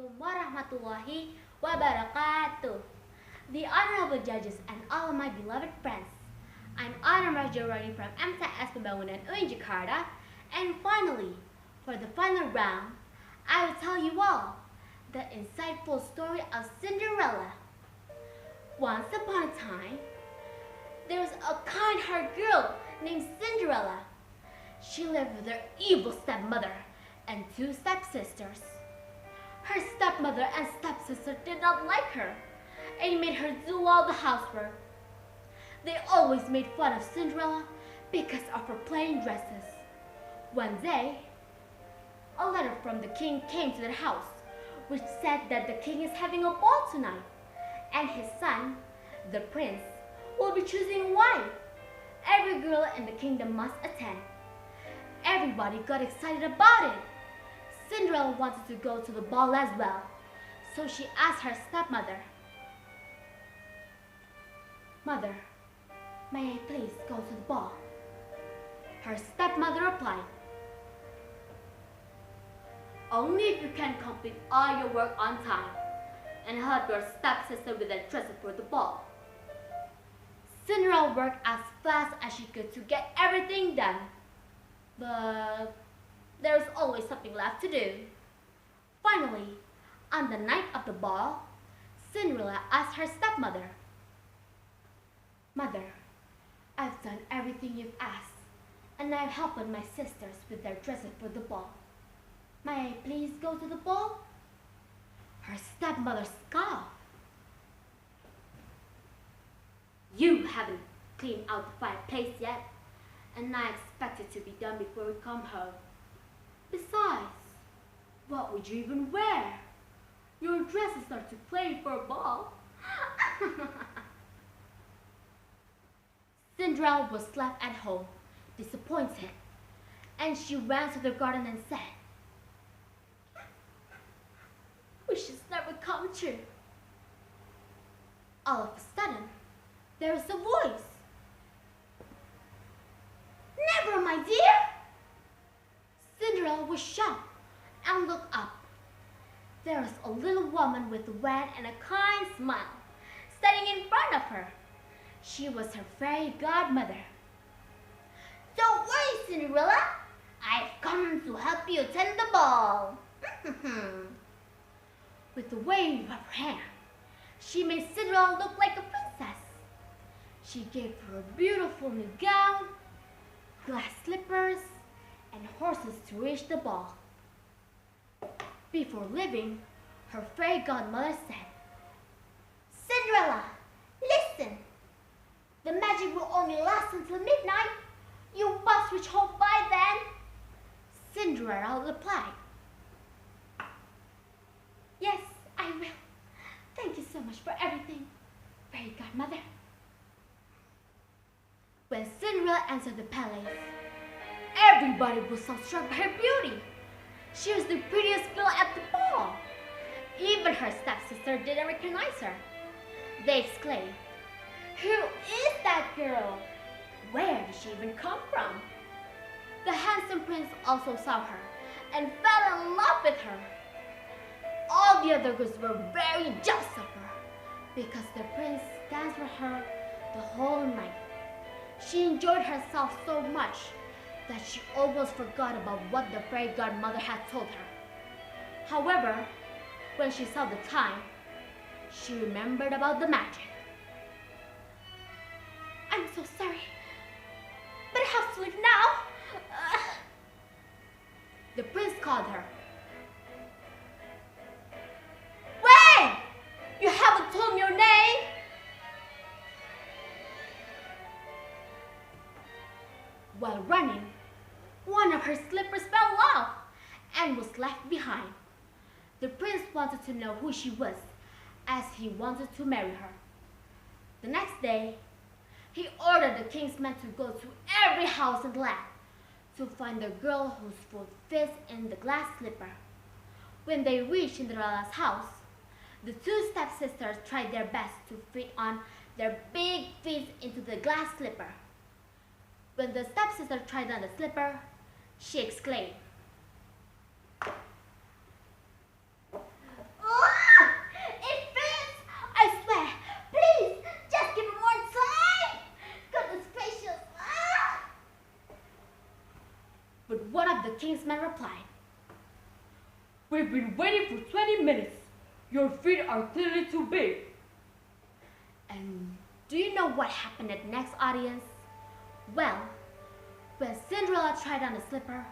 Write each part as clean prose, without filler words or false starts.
Assalamualaikum warahmatullahi wabarakatuh. The honorable judges and all of my beloved friends. I'm Honorable Jahroni from MTS Pembangunan UIN Jakarta. And finally, for the final round, I will tell you all the insightful story of Cinderella. Once upon a time, there was a kind-hearted girl named Cinderella. She lived with her evil stepmother and two stepsisters. Her stepmother and stepsister did not like her and made her do all the housework. They always made fun of Cinderella because of her plain dresses. One day, a letter from the king came to their house, which said that the king is having a ball tonight, and his son, the prince, will be choosing a wife. Every girl in the kingdom must attend. Everybody got excited about it. Cinderella wanted to go to the ball as well, so she asked her stepmother, "Mother, may I please go to the ball?" Her stepmother replied, "Only if you can complete all your work on time and help your stepsister with their dresses for the ball." Cinderella worked as fast as she could to get everything done, but there was always something left to do. Finally, on the night of the ball, Cinderella asked her stepmother, "Mother, I've done everything you've asked, and I've helped my sisters with their dresses for the ball. May I please go to the ball?" Her stepmother scoffed. "You haven't cleaned out the fireplace yet, and I expect it to be done before we come home. Besides, what would you even wear? Your dresses are too plain for a ball." Cinderella was left at home, disappointed, and she ran to the garden and said, "Wishes never come true." All of a sudden, there was a voice. "Never, my dear!" Cinderella was shocked and looked up. There was a little woman with a red and a kind smile standing in front of her. She was her fairy godmother. "Don't worry, Cinderella. I've come to help you attend the ball." With a wave of her hand, she made Cinderella look like a princess. She gave her a beautiful new gown, glass slippers, and horses to reach the ball. Before leaving, her fairy godmother said, "Cinderella, listen. The magic will only last until midnight. You must reach home by then." Cinderella replied, "Yes, I will. Thank you so much for everything, fairy godmother." When Cinderella entered the palace, everybody was so struck by her beauty. She was the prettiest girl at the ball. Even her stepsister didn't recognize her. They exclaimed, "Who is that girl? Where did she even come from?" The handsome prince also saw her and fell in love with her. All the other girls were very jealous of her because the prince danced with her the whole night. She enjoyed herself so much that she almost forgot about what the fairy godmother had told her. However, when she saw the time, she remembered about the magic. "I'm so sorry, but I have to leave now." The prince called her. "Wait! You haven't told me your name." While running, one of her slippers fell off and was left behind. The prince wanted to know who she was, as he wanted to marry her. The next day, he ordered the king's men to go to every house in the land to find the girl whose foot fits in the glass slipper. When they reached Cinderella's house, the two stepsisters tried their best to fit on their big feet into the glass slipper. When the stepsister tried on the slipper, she exclaimed, kingsman replied, "We've been waiting for 20 minutes. Your feet are clearly too big." And do you know what happened at the next audience? Well, when Cinderella tried on the slipper,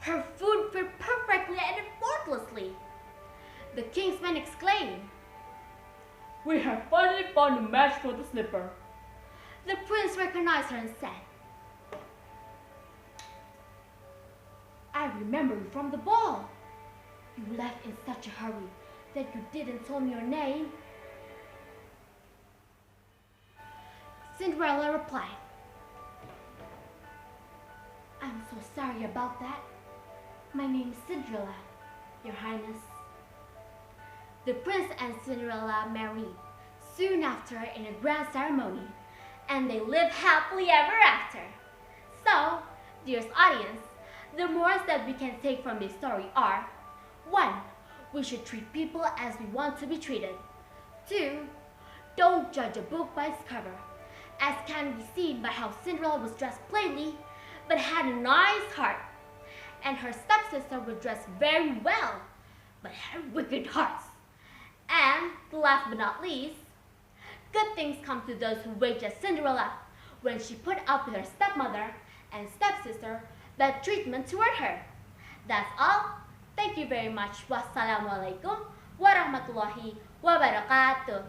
her foot fit perfectly and effortlessly. The kingsman exclaimed, "We have finally found a match for the slipper." The prince recognized her and said, "I remember you from the ball. You left in such a hurry that you didn't tell me your name." Cinderella replied, "I'm so sorry about that. My name is Cinderella, Your Highness." The prince and Cinderella married soon after in a grand ceremony, and they lived happily ever after. So, dearest audience, the morals that we can take from this story are: 1. We should treat people as we want to be treated. 2. Don't judge a book by its cover, as can be seen by how Cinderella was dressed plainly, but had a nice heart, and her stepsister was dressed very well, but had wicked hearts. And last but not least, good things come to those who wait as Cinderella when she put up with her stepmother and stepsister bad treatment toward her. That's all. Thank you very much. Wassalamualaikum warahmatullahi wabarakatuh.